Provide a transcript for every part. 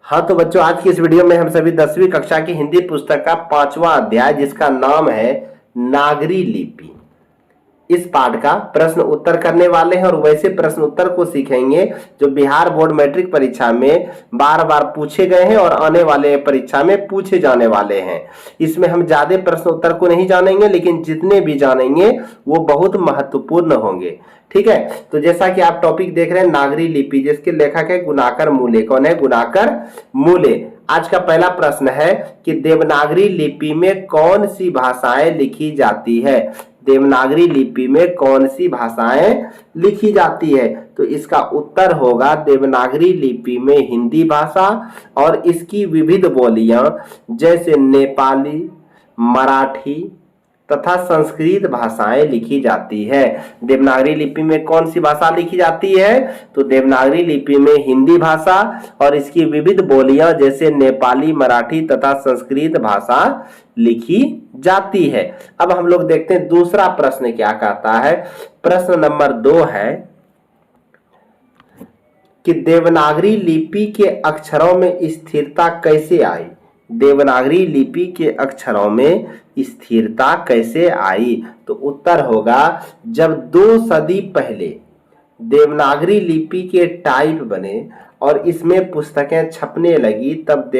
हाँ तो बच्चों, आज की इस वीडियो में हम सभी 10वीं कक्षा की हिंदी पुस्तक का 5वां अध्याय, जिसका नाम है नागरी लिपि, इस पाठ का प्रश्न उत्तर करने वाले हैं। और वैसे प्रश्न उत्तर को सीखेंगे जो बिहार बोर्ड मैट्रिक परीक्षा में बार बार पूछे गए हैं और आने वाले परीक्षा में पूछे जाने वाले हैं। इसमें हम ज्यादा प्रश्न उत्तर को नहीं जानेंगे, लेकिन जितने भी जानेंगे वो बहुत महत्वपूर्ण होंगे। ठीक है, तो जैसा कि आप टॉपिक देख रहे हैं नागरी लिपि, जिसके लेखक है गुणाकर मूले। कौन है? गुणाकर मूले। आज का पहला प्रश्न है कि देवनागरी लिपि में कौन सी भाषाएं लिखी जाती है? देवनागरी लिपि में कौन सी भाषाएं लिखी जाती है? तो इसका उत्तर होगा देवनागरी लिपि में हिंदी भाषा और इसकी विविध बोलियां जैसे नेपाली, मराठी तथा संस्कृत भाषाएं लिखी जाती है। देवनागरी लिपि में कौन सी भाषा लिखी जाती है? तो देवनागरी लिपि में हिंदी भाषा और इसकी विविध बोलियां जैसे नेपाली, मराठी तथा संस्कृत भाषा लिखी जाती है। अब हम लोग देखते हैं दूसरा प्रश्न क्या कहता है। प्रश्न नंबर 2 है कि देवनागरी लिपि के अक्षरों में स्थिरता कैसे आई? देवनागरी लिपि के अक्षरों में स्थिरता कैसे आई? तो उत्तर होगा जब 2 सदी पहले देवनागरी लिपि के टाइप बने और इसमें पुस्तकें छपने लगी, तब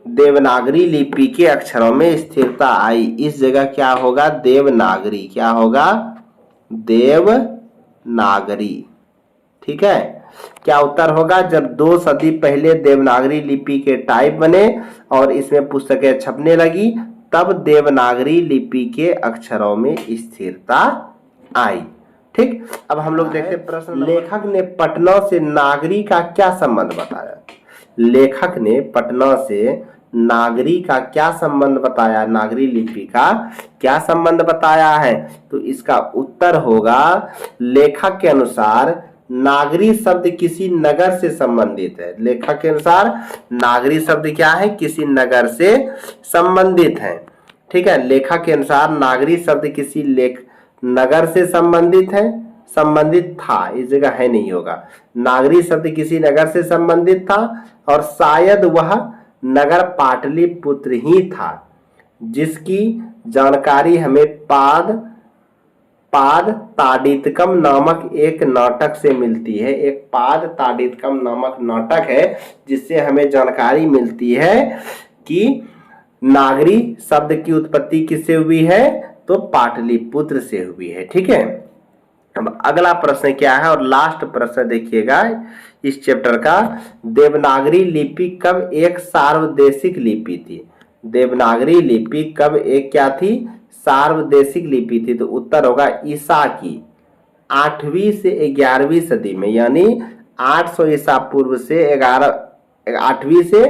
देवनागरी लिपि के अक्षरों में स्थिरता आई। इस जगह क्या होगा? देवनागरी। क्या होगा? देवनागरी। ठीक है, क्या उत्तर होगा? जब 2 सदी पहले देवनागरी लिपि के टाइप बने और इसमें पुस्तकें छपने लगी, तब देवनागरी लिपि के अक्षरों में स्थिरता आई। ठीक, अब हम लोग देखते हैं प्रश्न। लेखक ने पटना से नागरी का क्या संबंध बताया? लेखक ने पटना से नागरी का क्या संबंध बताया? नागरी लिपि का क्या संबंध बताया है? तो इसका उत्तर होगा लेखक के अनुसार नागरी शब्द किसी नगर से संबंधित है। लेखक के अनुसार नागरी शब्द क्या है? किसी नगर से संबंधित है। ठीक है, लेखक के अनुसार नागरी शब्द किसी नगर से संबंधित है। संबंधित था, इस जगह है नहीं होगा। नागरी शब्द किसी नगर से संबंधित था और शायद वह नगर पाटलिपुत्र ही था, जिसकी जानकारी हमें पाद ताडितकम नामक एक नाटक से मिलती है। एक पाद ताडितकम नामक नाटक है जिससे हमें जानकारी मिलती है कि नागरी शब्द की उत्पत्ति किससे हुई है? तो पाटलिपुत्र से हुई है। ठीक है, अब अगला प्रश्न क्या है और लास्ट प्रश्न देखिएगा इस चैप्टर का। देवनागरी लिपि कब एक सार्वदेशिक लिपि थी? देवनागरी लिपि कब एक क्या थी? सार्वदेशिक लिपि थी। तो उत्तर होगा ईसा की 8वीं से 11वीं सदी में, यानी 800 ईसा पूर्व से 8वीं से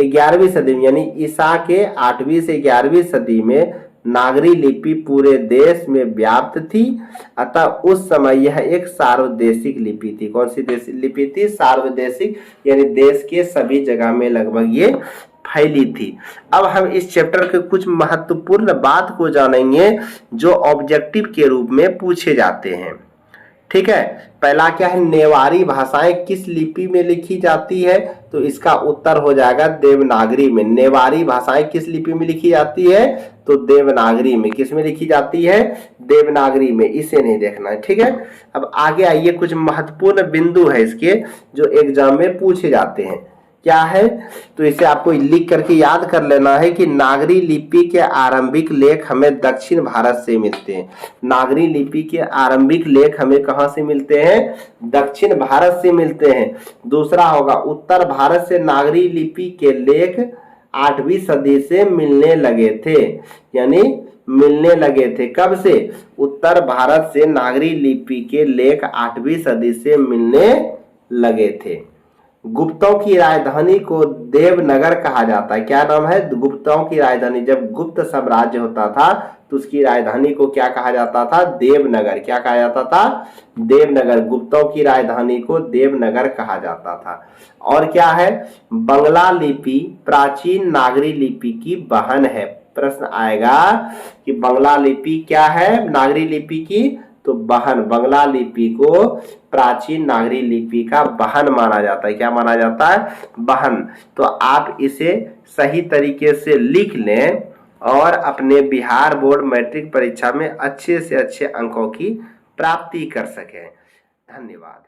11वीं सदी में, यानी ईसा के 8वीं से 11वीं सदी में नागरी लिपि पूरे देश में व्याप्त थी। अतः उस समय यह एक सार्वदेशिक लिपि थी। कौन सी लिपि थी? सार्वदेशिक, यानी देश के सभी जगह में लगभग ये फैली थी। अब हम इस चैप्टर के कुछ महत्वपूर्ण बात को जानेंगे जो ऑब्जेक्टिव के रूप में पूछे जाते हैं। ठीक है, पहला क्या है? नेवारी भाषाएं किस लिपि में लिखी जाती है? तो इसका उत्तर हो जाएगा देवनागरी में। नेवारी भाषाएं किस लिपि में लिखी जाती है? तो देवनागरी में। किस में लिखी जाती है? देवनागरी में। इसे नहीं देखना है। ठीक है, अब आगे आइए, कुछ महत्वपूर्ण बिंदु है इसके जो एग्जाम में पूछे जाते हैं। क्या है? तो इसे आपको लिख करके याद कर लेना है कि नागरी लिपि के आरंभिक लेख हमें दक्षिण भारत से मिलते हैं। नागरी लिपि के आरंभिक लेख हमें कहां से मिलते हैं? दक्षिण भारत से मिलते हैं। दूसरा होगा उत्तर भारत से नागरी लिपि के लेख 8वीं सदी से मिलने लगे थे, यानी मिलने लगे थे। कब से? उत्तर भारत से नागरी लिपि के लेख 8वीं सदी से मिलने लगे थे। गुप्तों की राजधानी को देवनगर कहा जाता है। क्या नाम है? गुप्तों की राजधानी। जब गुप्त साम्राज्य होता था तो उसकी राजधानी को क्या कहा जाता था? देवनगर। क्या कहा जाता था? देवनगर। गुप्तों की राजधानी को देवनगर कहा जाता था। और क्या है? बंगला लिपि प्राचीन नागरी लिपि की बहन है। प्रश्न आएगा कि बंगला लिपि क्या है? नागरी लिपि की तो बहन, बंगला लिपि को प्राचीन नागरी लिपि का बहन माना जाता है। क्या माना जाता है? बहन। तो आप इसे सही तरीके से लिख लें और अपने बिहार बोर्ड मैट्रिक परीक्षा में अच्छे से अच्छे अंकों की प्राप्ति कर सकें। धन्यवाद।